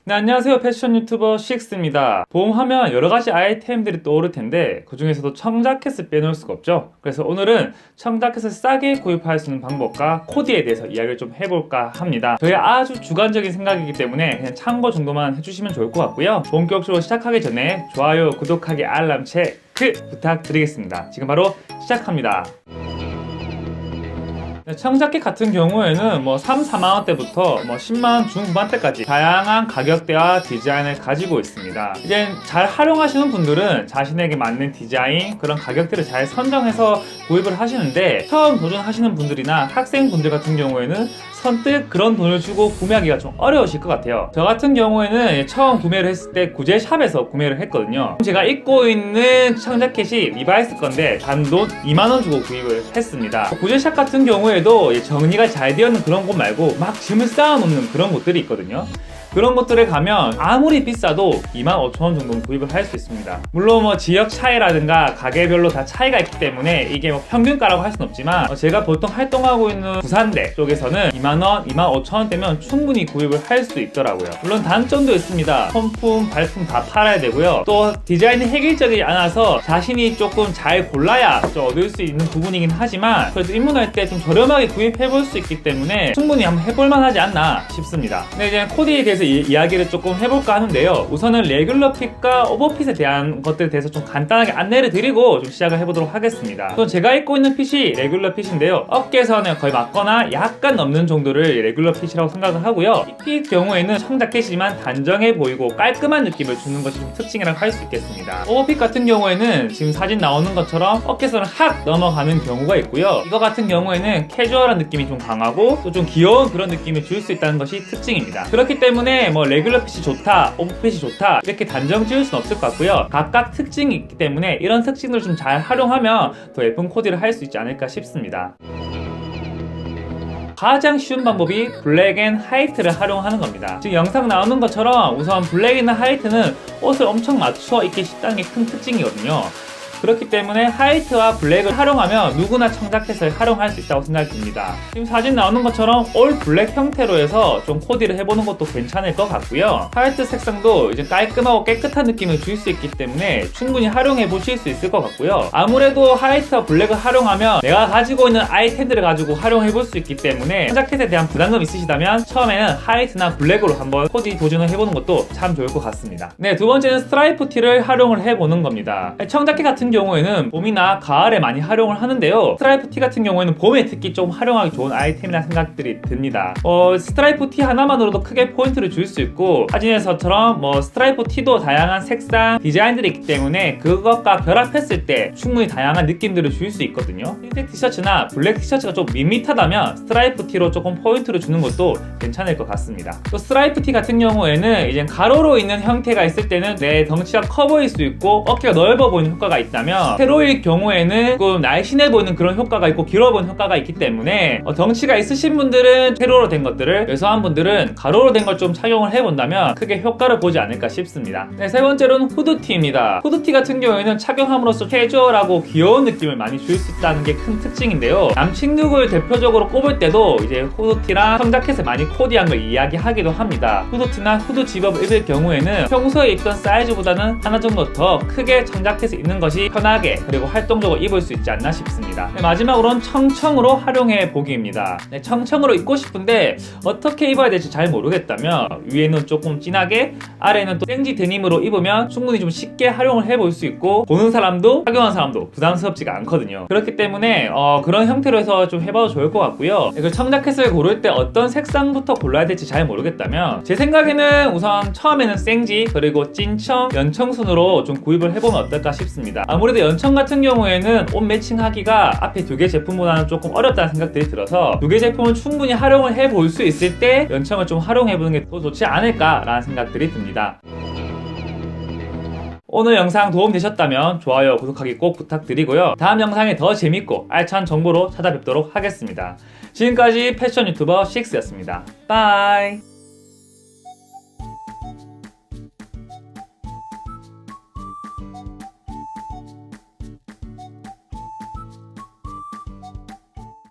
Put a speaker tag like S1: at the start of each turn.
S1: 네, 안녕하세요. 패션 유튜버 식스입니다. 보험하면 여러가지 아이템들이 떠오를 텐데 그 중에서도 청자켓을 빼놓을 수가 없죠. 그래서 오늘은 청자켓을 싸게 구입할 수 있는 방법과 코디에 대해서 이야기를 좀 해볼까 합니다. 저의 아주 주관적인 생각이기 때문에 그냥 참고 정도만 해주시면 좋을 것 같고요. 본격적으로 시작하기 전에 좋아요, 구독하기, 알람 체크 부탁드리겠습니다. 지금 바로 시작합니다. 청자켓 같은 경우에는 3, 4만원대부터 10만원 중후반대까지 다양한 가격대와 디자인을 가지고 있습니다. 이제 잘 활용하시는 분들은 자신에게 맞는 디자인, 그런 가격대를 잘 선정해서 구입을 하시는데, 처음 도전하시는 분들이나 학생분들 같은 경우에는 선뜻 그런 돈을 주고 구매하기가 좀 어려우실 것 같아요. 저 같은 경우에는 처음 구매를 했을 때 구제샵에서 구매를 했거든요. 제가 입고 있는 청자켓이 리바이스 건데 단돈 2만원 주고 구입을 했습니다. 구제샵 같은 경우에도 정리가 잘 되어 있는 그런 곳 말고 막 짐을 쌓아놓는 그런 곳들이 있거든요. 그런 곳들에 가면 아무리 비싸도 25,000원 정도는 구입을 할 수 있습니다. 물론 지역 차이라든가 가게별로 다 차이가 있기 때문에 이게 평균가라고 할 수는 없지만, 제가 보통 활동하고 있는 부산대 쪽에서는 2만원, 25,000원대면 충분히 구입을 할 수 있더라고요. 물론 단점도 있습니다. 손품, 발품 다 팔아야 되고요. 또 디자인이 획일적이지 않아서 자신이 조금 잘 골라야 좀 얻을 수 있는 부분이긴 하지만, 그래도 입문할 때 좀 저렴하게 구입해볼 수 있기 때문에 충분히 한번 해볼만 하지 않나 싶습니다. 근데 이제 코디에 대해서 이야기를 조금 해볼까 하는데요. 우선은 레귤러 핏과 오버핏에 대한 것들에 대해서 좀 간단하게 안내를 드리고 좀 시작을 해보도록 하겠습니다. 또 제가 입고 있는 핏이 레귤러 핏인데요. 어깨선을 거의 맞거나 약간 넘는 정도를 레귤러 핏이라고 생각을 하고요. 이 핏 경우에는 청자켓이지만 단정해 보이고 깔끔한 느낌을 주는 것이 좀 특징이라고 할 수 있겠습니다. 오버핏 같은 경우에는 지금 사진 나오는 것처럼 어깨선을 확 넘어가는 경우가 있고요. 이거 같은 경우에는 캐주얼한 느낌이 좀 강하고 또 좀 귀여운 그런 느낌을 줄 수 있다는 것이 특징입니다. 그렇기 때문에 레귤러 핏이 좋다, 오버핏이 좋다 이렇게 단정 지을 수는 없을 것 같고요. 각각 특징이 있기 때문에 이런 특징들을 좀 잘 활용하면 더 예쁜 코디를 할 수 있지 않을까 싶습니다. 가장 쉬운 방법이 블랙 앤 화이트를 활용하는 겁니다. 지금 영상 나오는 것처럼 우선 블랙 앤 화이트는 옷을 엄청 맞춰 입기 쉽다는 게 큰 특징이거든요. 그렇기 때문에 화이트와 블랙을 활용하면 누구나 청자켓을 활용할 수 있다고 생각이 듭니다. 지금 사진 나오는 것처럼 올 블랙 형태로 해서 좀 코디를 해보는 것도 괜찮을 것 같고요. 화이트 색상도 이제 깔끔하고 깨끗한 느낌을 줄 수 있기 때문에 충분히 활용해 보실 수 있을 것 같고요. 아무래도 화이트와 블랙을 활용하면 내가 가지고 있는 아이템들을 가지고 활용해 볼 수 있기 때문에 청자켓에 대한 부담감이 있으시다면 처음에는 화이트나 블랙으로 한번 코디 도전을 해보는 것도 참 좋을 것 같습니다. 네, 두 번째는 스트라이프 티를 활용을 해보는 겁니다. 청자켓 같은 경우에는 봄이나 가을에 많이 활용을 하는데요. 스트라이프 티 같은 경우에는 봄에 특히 좀 활용하기 좋은 아이템이라는 생각들이 듭니다. 스트라이프 티 하나만으로도 크게 포인트를 줄 수 있고, 사진에서처럼 스트라이프 티도 다양한 색상, 디자인들이 있기 때문에 그것과 결합했을 때 충분히 다양한 느낌들을 줄 수 있거든요. 흰색 티셔츠나 블랙 티셔츠가 좀 밋밋하다면 스트라이프 티로 조금 포인트를 주는 것도 괜찮을 것 같습니다. 또 스트라이프 티 같은 경우에는 이제 가로로 있는 형태가 있을 때는 내 덩치가 커 보일 수 있고 어깨가 넓어 보이는 효과가 있다면, 세로일 경우에는 조금 날씬해 보이는 그런 효과가 있고 길어 보이는 효과가 있기 때문에 덩치가 있으신 분들은 세로로 된 것들을, 왜소한 분들은 가로로 된 걸 좀 착용을 해본다면 크게 효과를 보지 않을까 싶습니다. 네, 세 번째로는 후드티입니다. 후드티 같은 경우에는 착용함으로써 캐주얼하고 귀여운 느낌을 많이 줄 수 있다는 게 큰 특징인데요. 남친 룩을 대표적으로 꼽을 때도 이제 후드티랑 청자켓을 많이 코디한 걸 이야기하기도 합니다. 후드티나 후드 집업을 입을 경우에는 평소에 입던 사이즈보다는 하나 정도 더 크게 청자켓을 입는 것이 편하게 그리고 활동적으로 입을 수 있지 않나 싶습니다. 네, 마지막으로는 청청으로 활용해 보기입니다. 네, 청청으로 입고 싶은데 어떻게 입어야 될지 잘 모르겠다면 위에는 조금 진하게, 아래는 또 생지 데님으로 입으면 충분히 좀 쉽게 활용을 해볼 수 있고, 보는 사람도 착용한 사람도 부담스럽지가 않거든요. 그렇기 때문에 그런 형태로 해서 좀 해봐도 좋을 것 같고요. 그 청자켓을 고를 때 어떤 색상부터 골라야 될지 잘 모르겠다면 제 생각에는 우선 처음에는 생지, 그리고 찐청, 연청 순으로 좀 구입을 해보면 어떨까 싶습니다. 아무래도 연청 같은 경우에는 옷 매칭하기가 앞에 두 개 제품보다는 조금 어렵다는 생각들이 들어서 두 개 제품을 충분히 활용을 해볼 수 있을 때 연청을 좀 활용해보는 게 더 좋지 않을까라는 생각들이 듭니다. 오늘 영상 도움되셨다면 좋아요, 구독하기 꼭 부탁드리고요. 다음 영상에 더 재밌고 알찬 정보로 찾아뵙도록 하겠습니다. 지금까지 패션 유튜버 식스였습니다. 빠이.